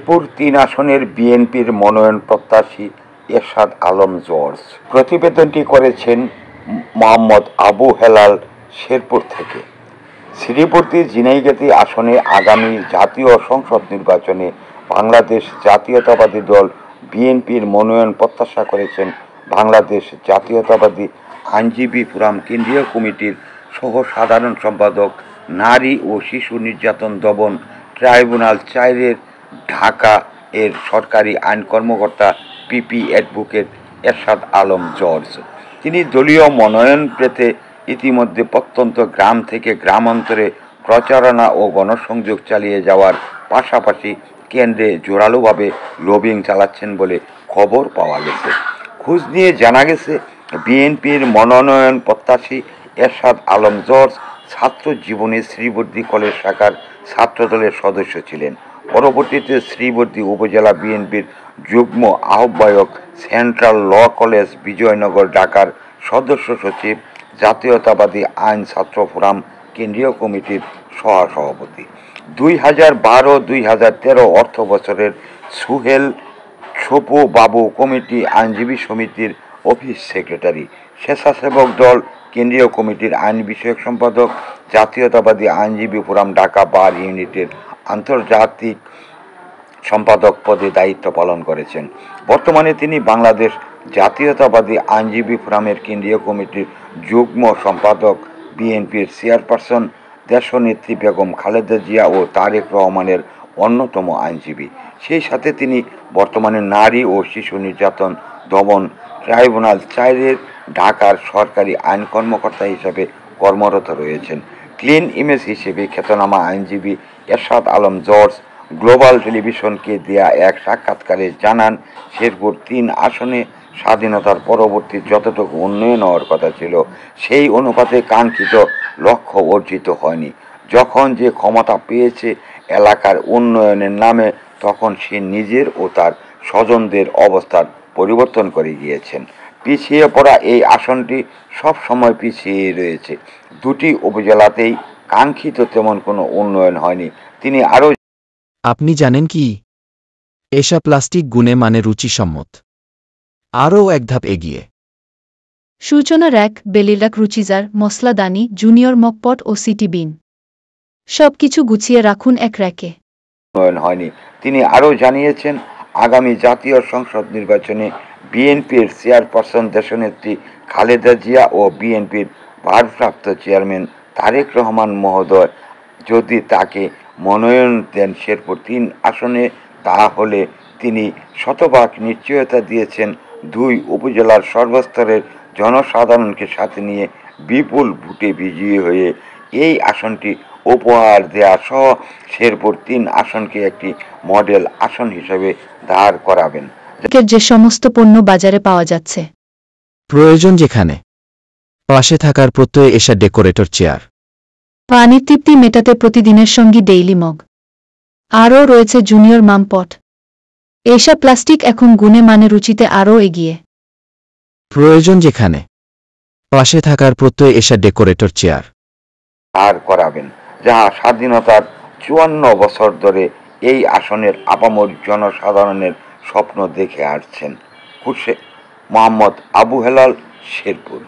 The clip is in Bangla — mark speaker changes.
Speaker 1: শেরপুর ৩ আসনের বিএনপির মনোনয়ন প্রত্যাশী এরশাদ আলম জর্জ। প্রতিবেদনটি করেছেন মোহাম্মদ আবু হেলাল শেরপুর থেকে। শ্রীবর্দী ঝিনাইগাতী আসনে আগামী জাতীয় সংসদ নির্বাচনে বাংলাদেশ জাতীয়তাবাদী দল বিএনপির মনোনয়ন প্রত্যাশা করেছেন বাংলাদেশ জাতীয়তাবাদী আইনজীবী ফোরাম কেন্দ্রীয় কমিটির সহ সাধারণ সম্পাদক, নারী ও শিশু নির্যাতন দমন ট্রাইব্যুনাল ৪-এর ঢাকা এর সরকারি আইন কর্মকর্তা পিপি অ্যাডভোকেট এরশাদ আলম জর্জ। তিনি দলীয় মনোনয়ন পেতে ইতিমধ্যে প্রত্যন্ত গ্রাম থেকে গ্রামান্তরে প্রচারণা ও গণসংযোগ চালিয়ে যাওয়ার পাশাপাশি কেন্দ্রে জোরালোভাবে লবিং চালাচ্ছেন বলে খবর পাওয়া গেছে। খোঁজ নিয়ে জানা গেছে, বিএনপির মনোনয়ন প্রত্যাশী এরশাদ আলম জর্জ ছাত্র জীবনে শ্রীবর্দী কলেজ শাখার ছাত্রদলের সদস্য ছিলেন। পরবর্তীতে শ্রীবর্দী উপজেলা বিএনপির যুগ্ম আহ্বায়ক, সেন্ট্রাল ল কলেজ বিজয়নগর ঢাকার সদস্য সচিব, জাতীয়তাবাদী আইন ছাত্র ফোরাম কেন্দ্রীয় কমিটির সহসভাপতি। 2012-2013 অর্থ বছরের সুহেল ছোপু বাবু কমিটি আইনজীবী সমিতির অফিস সেক্রেটারি, স্বেচ্ছাসেবক দল কেন্দ্রীয় কমিটির আইন বিষয়ক সম্পাদক, জাতীয়তাবাদী আইনজীবী ফোরাম ঢাকা বার ইউনিটের আন্তর্জাতিক সম্পাদক পদে দায়িত্ব পালন করেছেন। বর্তমানে তিনি বাংলাদেশ জাতীয়তাবাদী আইনজীবী ফোরামের কেন্দ্রীয় কমিটির যুগ্ম সম্পাদক, বিএনপির চেয়ারপারসন দেশনেত্রী বেগম খালেদা জিয়া ও তারেক রহমানের অন্যতম আইনজীবী। সেই সাথে তিনি বর্তমানে নারী ও শিশু নির্যাতন দমন ট্রাইব্যুনাল ৪-এর ঢাকার সরকারি আইন কর্মকর্তা হিসেবে কর্মরত রয়েছেন। ক্লিন ইমেজ হিসেবে খ্যাতনামা আইনজীবী এরশাদ আলম জর্জ গ্লোবাল টেলিভিশনকে দেয়া এক সাক্ষাৎকারে জানান, শেরপুর ৩ আসনে স্বাধীনতার পরবর্তী যতটুকু উন্নয়ন হওয়ার কথা ছিল সেই অনুপাতে কাঙ্ক্ষিত লক্ষ্য অর্জিত হয়নি। যখন যে ক্ষমতা পেয়েছে এলাকার উন্নয়নের নামে, তখন সে নিজের ও তার স্বজনদের অবস্থার পরিবর্তন করে গিয়েছেন। পিছিয়ে পড়া এই আসনটি সব সময় পিছিয়ে রয়েছে। দুটি উপজেলাতেই কাঙ্ক্ষিত তেমন কোনো উন্নয়ন হয়নি। তিনি আরও
Speaker 2: আপনি জানেন কি, এসা প্লাস্টিক গুণে মানে রুচিসম্মত, আরও এক ধাপ এগিয়ে।
Speaker 3: সূচনা র্যাক, বেলিরাক, রুচিজার, মশলাদানি, জুনিয়র মকপট ও সিটি বিন সবকিছু গুছিয়ে রাখুন এক র্যাকে।
Speaker 1: উন্নয়ন হয়নি। তিনি আরও জানিয়েছেন, আগামী জাতীয় সংসদ নির্বাচনে বিএনপির চেয়ারপারসন দেশনেত্রী খালেদা জিয়া ও বিএনপির ভারপ্রাপ্ত চেয়ারম্যান তারেক রহমান মহোদয় যদি তাকে মনোনয়ন দেন শেরপুর ৩ আসনে, তাহলে তিনি শতভাগ নিশ্চয়তা দিয়েছেন ২ উপজেলার সর্বস্তরের জনসাধারণকে সাথে নিয়ে বিপুল ভোটে বিজয়ী হয়ে এই আসনটি উপহার দেয়া সহ শেরপুর ৩ আসনকে একটি মডেল আসন হিসেবে দাঁড় করাবেন।
Speaker 3: যে সমস্ত পণ্য বাজারে পাওয়া যাচ্ছে,
Speaker 2: প্রয়োজন যেখানে, পাশে থাকার প্রত্যয়ে এসা ডেকোরেটর চেয়ার,
Speaker 3: পানির তৃপ্তি মেটাতে প্রতিদিনের সঙ্গী ডেইলি মগ, আরও রয়েছে জুনিয়র মামপট। এসা প্লাস্টিক এখন গুণে মানে রুচিতে আরও এগিয়ে।
Speaker 2: প্রয়োজন যেখানে, পাশে থাকার প্রত্যয়ে এসা ডেকোরেটর চেয়ার
Speaker 1: দাঁড় করাবেন, যা স্বাধীনতার ৫৪ বছর ধরে এই আসনের আপামর জনসাধারণের স্বপ্ন দেখে আসছেন। মোহাম্মদ আবু হেলাল, শেরপুর।